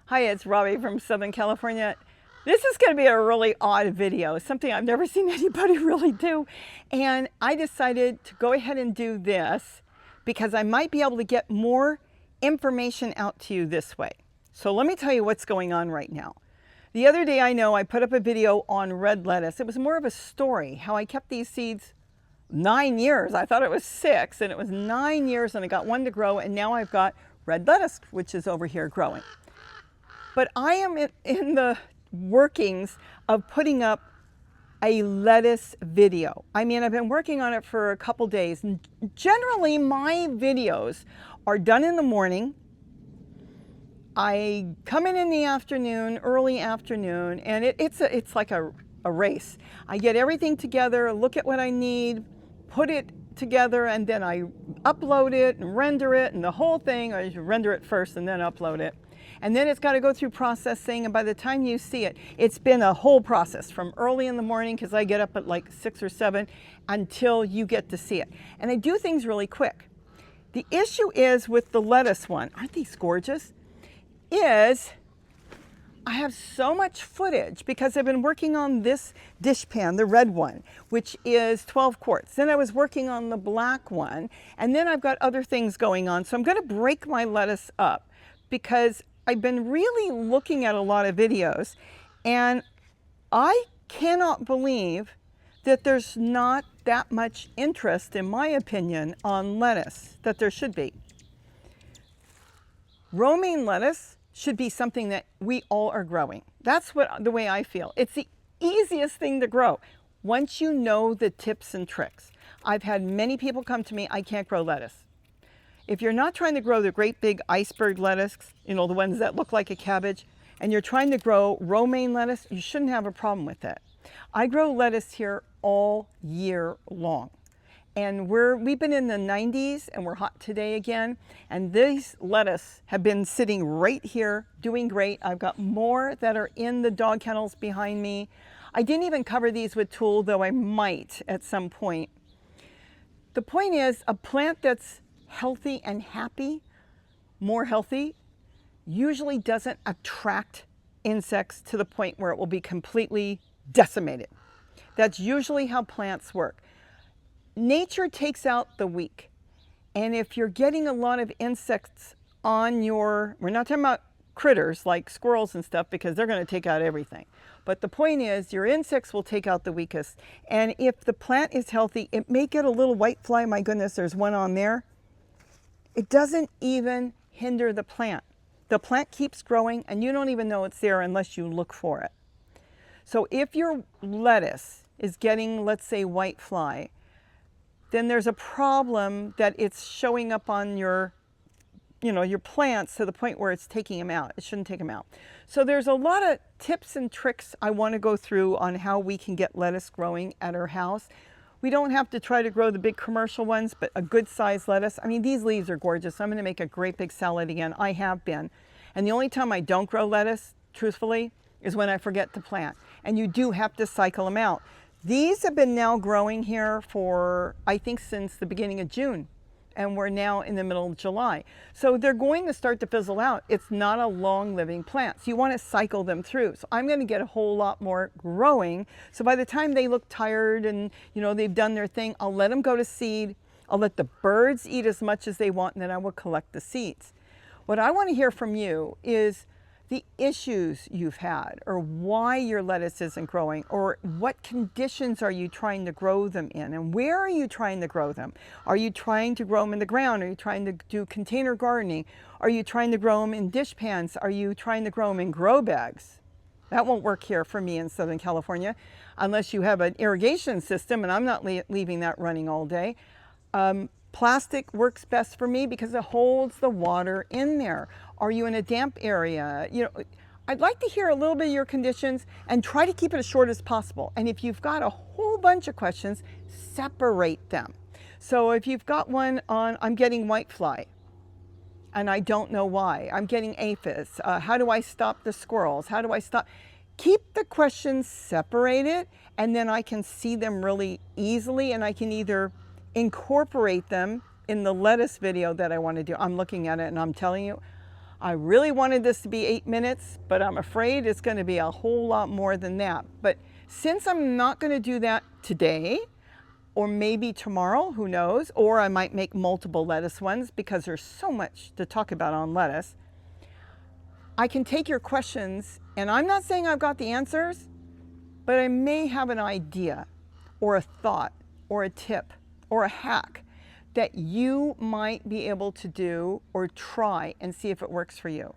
Hi, it's Robbie from Southern California. This is going to be a really odd video, something I've never seen anybody really do. And I decided to go ahead and do this because I might be able to get more information out to you this way. So let me tell you what's going on right now. The other day I put up a video on red lettuce. It was more of a story, how I kept these seeds 9 years. I thought it was 6 and it was 9 years and I got one to grow, and now I've got red lettuce, which is over here growing. But I am in the workings of putting up a lettuce video. I mean, I've been working on it for a couple days. And generally, my videos are done in the morning. I come in the afternoon, early afternoon, and it's like a race. I get everything together, look at what I need, put it together, and then I upload it and render it, and the whole thing. I render it first and then upload it. And then it's got to go through processing, and by the time you see it, it's been a whole process from early in the morning, because I get up at like 6 or 7, until you get to see it. And I do things really quick. The issue is with the lettuce one, aren't these gorgeous? Is I have so much footage because I've been working on this dish pan, the red one, which is 12 quarts. Then I was working on the black one, and then I've got other things going on. So I'm going to break my lettuce up because I've been really looking at a lot of videos, and I cannot believe that there's not that much interest, in my opinion, on lettuce that there should be. Romaine lettuce should be something that we all are growing. That's the way I feel. It's the easiest thing to grow once you know the tips and tricks. I've had many people come to me, I can't grow lettuce. If you're not trying to grow the great big iceberg lettuce, the ones that look like a cabbage, and you're trying to grow romaine lettuce, you shouldn't have a problem with it. I grow lettuce here all year long. And we've been in the 90s, and we're hot today again. And these lettuce have been sitting right here doing great. I've got more that are in the dog kennels behind me. I didn't even cover these with tulle, though I might at some point. The point is, a plant that's healthy and happy, more healthy, usually doesn't attract insects to the point where it will be completely decimated. That's usually how plants work. Nature takes out the weak. And if you're getting a lot of insects on we're not talking about critters like squirrels and stuff, because they're going to take out everything. But the point is, your insects will take out the weakest. And if the plant is healthy, it may get a little white fly. My goodness, there's one on there. It doesn't even hinder the plant. The plant keeps growing, and you don't even know it's there unless you look for it. So if your lettuce is getting, let's say, white fly, then there's a problem that it's showing up on your plants to the point where it's taking them out. It shouldn't take them out. So there's a lot of tips and tricks I want to go through on how we can get lettuce growing at our house. We don't have to try to grow the big commercial ones, but a good sized lettuce. I mean, these leaves are gorgeous. I'm going to make a great big salad again. I have been. And the only time I don't grow lettuce, truthfully, is when I forget to plant. And you do have to cycle them out. These have been now growing here for, I think, since the beginning of June. And we're now in the middle of July. So they're going to start to fizzle out. It's not a long living plant. So you want to cycle them through. So I'm going to get a whole lot more growing. So by the time they look tired and they've done their thing, I'll let them go to seed. I'll let the birds eat as much as they want, and then I will collect the seeds. What I want to hear from you is the issues you've had, or why your lettuce isn't growing, or what conditions are you trying to grow them in, and where are you trying to grow them? Are you trying to grow them in the ground? Are you trying to do container gardening? Are you trying to grow them in dish pans? Are you trying to grow them in grow bags? That won't work here for me in Southern California unless you have an irrigation system, and I'm not leaving that running all day. Plastic works best for me because it holds the water in there. Are you in a damp area? I'd like to hear a little bit of your conditions and try to keep it as short as possible. And if you've got a whole bunch of questions, separate them. So if you've got one on, I'm getting whitefly and I don't know why. I'm getting aphids. How do I stop the squirrels? How do I stop? Keep the questions separated, and then I can see them really easily, and I can either incorporate them in the lettuce video that I want to do. I'm looking at it and I'm telling you, I really wanted this to be 8 minutes, but I'm afraid it's going to be a whole lot more than that. But since I'm not going to do that today, or maybe tomorrow, who knows, or I might make multiple lettuce ones because there's so much to talk about on lettuce, I can take your questions, and I'm not saying I've got the answers, but I may have an idea or a thought or a tip or a hack that you might be able to do or try and see if it works for you.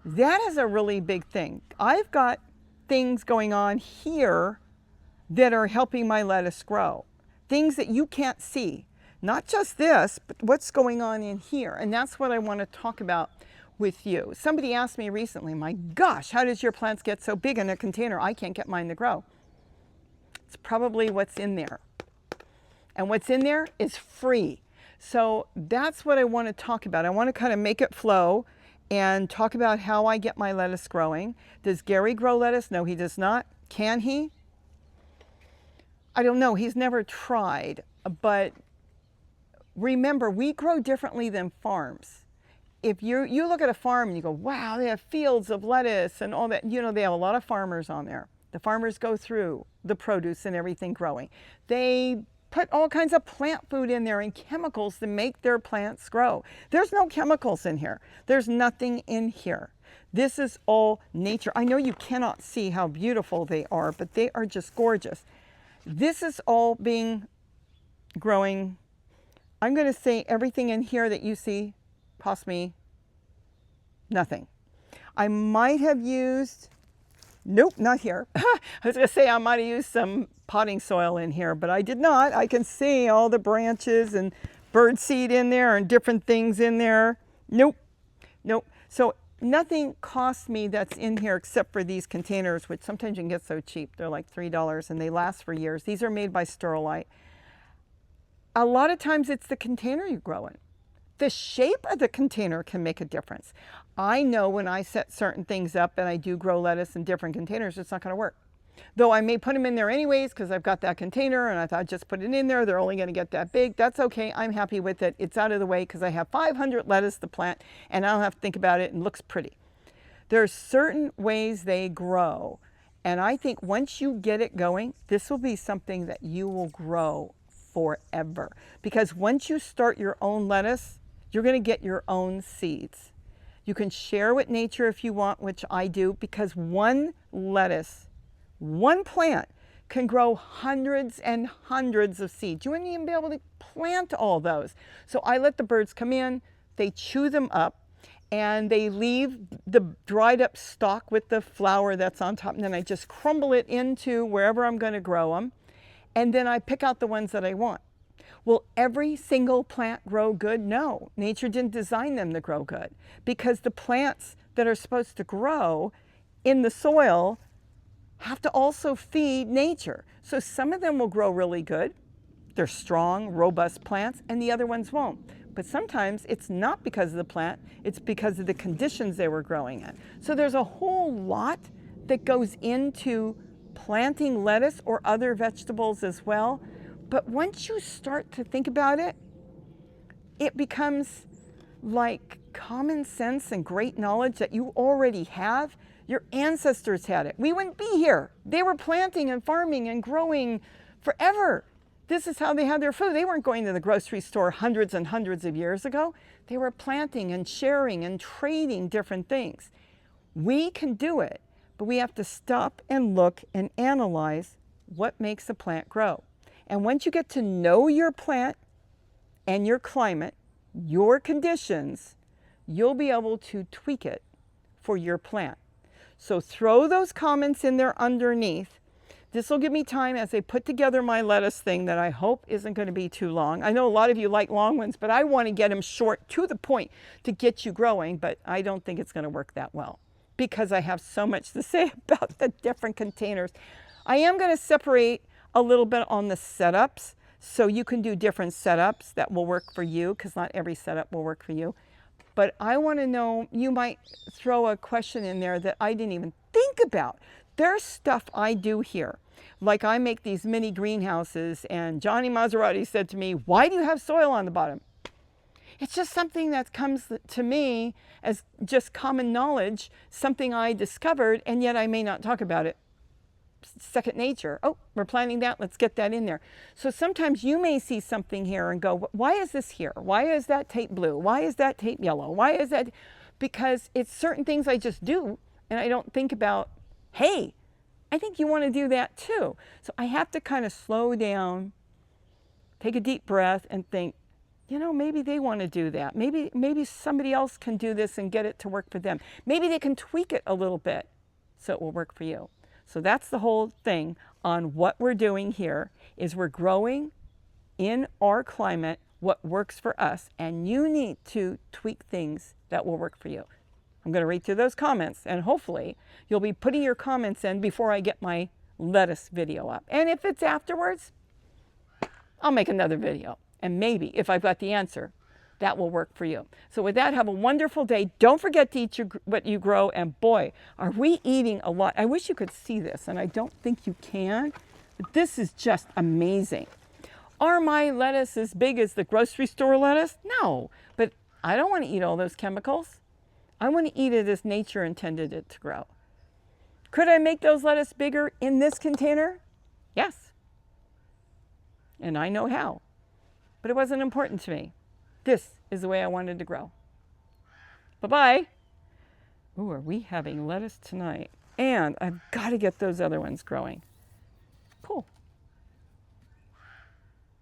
That is a really big thing. I've got things going on here that are helping my lettuce grow. Things that you can't see. Not just this, but what's going on in here. And that's what I want to talk about with you. Somebody asked me recently, my gosh, how does your plants get so big in a container? I can't get mine to grow. It's probably what's in there. And what's in there is free. So that's what I want to talk about. I want to kind of make it flow and talk about how I get my lettuce growing. Does Gary grow lettuce? No, he does not. Can he? I don't know. He's never tried. But remember, we grow differently than farms. If you look at a farm and you go, wow, they have fields of lettuce and all that, you know, they have a lot of farmers on there. The farmers go through the produce and everything growing. They put all kinds of plant food in there and chemicals to make their plants grow. There's no chemicals in here. There's nothing in here. This is all nature. I know you cannot see how beautiful they are, but they are just gorgeous. This is all growing. I'm going to say everything in here that you see cost me nothing. I might have used, nope, not here. I was going to say I might have used some potting soil in here, but I did not. I can see all the branches and bird seed in there and different things in there. Nope, nope. So nothing cost me that's in here except for these containers, which sometimes you can get so cheap. They're like $3 and they last for years. These are made by Sterlite. A lot of times it's the container you grow in. The shape of the container can make a difference. I know when I set certain things up and I do grow lettuce in different containers, it's not going to work. Though I may put them in there anyways because I've got that container and I thought just put it in there. They're only going to get that big. That's okay. I'm happy with it. It's out of the way because I have 500 lettuce to plant and I don't have to think about it and it looks pretty. There are certain ways they grow. And I think once you get it going, this will be something that you will grow forever. Because once you start your own lettuce, you're going to get your own seeds. You can share with nature if you want, which I do, because one lettuce, one plant can grow hundreds and hundreds of seeds. You wouldn't even be able to plant all those. So I let the birds come in, they chew them up, and they leave the dried up stalk with the flour that's on top, and then I just crumble it into wherever I'm going to grow them, and then I pick out the ones that I want. Will every single plant grow good? No, nature didn't design them to grow good because the plants that are supposed to grow in the soil have to also feed nature. So some of them will grow really good. They're strong, robust plants, and the other ones won't. But sometimes it's not because of the plant, it's because of the conditions they were growing in. So there's a whole lot that goes into planting lettuce or other vegetables as well. But once you start to think about it, it becomes like common sense and great knowledge that you already have. Your ancestors had it. We wouldn't be here. They were planting and farming and growing forever. This is how they had their food. They weren't going to the grocery store hundreds and hundreds of years ago. They were planting and sharing and trading different things. We can do it, but we have to stop and look and analyze what makes a plant grow. And once you get to know your plant and your climate, your conditions, you'll be able to tweak it for your plant. So throw those comments in there underneath. This will give me time as I put together my lettuce thing that I hope isn't going to be too long. I know a lot of you like long ones, but I want to get them short to the point to get you growing, but I don't think it's going to work that well because I have so much to say about the different containers. I am going to separate a little bit on the setups, so you can do different setups that will work for you, because not every setup will work for you. But I want to know, you might throw a question in there that I didn't even think about. There's stuff I do here. Like I make these mini greenhouses, and Johnny Maserati said to me, why do you have soil on the bottom? It's just something that comes to me as just common knowledge, something I discovered, and yet I may not talk about it. Second nature. Oh, we're planting that. Let's get that in there. So sometimes you may see something here and go, why is this here? Why is that tape blue? Why is that tape yellow? Why is that? Because it's certain things I just do, and I don't think about, hey, I think you want to do that too. So I have to kind of slow down, take a deep breath, and think, you know, maybe they want to do that. Maybe somebody else can do this and get it to work for them. Maybe they can tweak it a little bit so it will work for you. So that's the whole thing on what we're doing here is we're growing in our climate what works for us, and you need to tweak things that will work for you. I'm going to read through those comments, and hopefully you'll be putting your comments in before I get my lettuce video up. And if it's afterwards, I'll make another video. And maybe if I've got the answer, that will work for you. So with that, have a wonderful day. Don't forget to eat what you grow. And boy, are we eating a lot. I wish you could see this, and I don't think you can. But this is just amazing. Are my lettuce as big as the grocery store lettuce? No, but I don't want to eat all those chemicals. I want to eat it as nature intended it to grow. Could I make those lettuce bigger in this container? Yes. And I know how. But it wasn't important to me. This is the way I wanted to grow. Bye-bye. Ooh, are we having lettuce tonight? And I've got to get those other ones growing. Cool.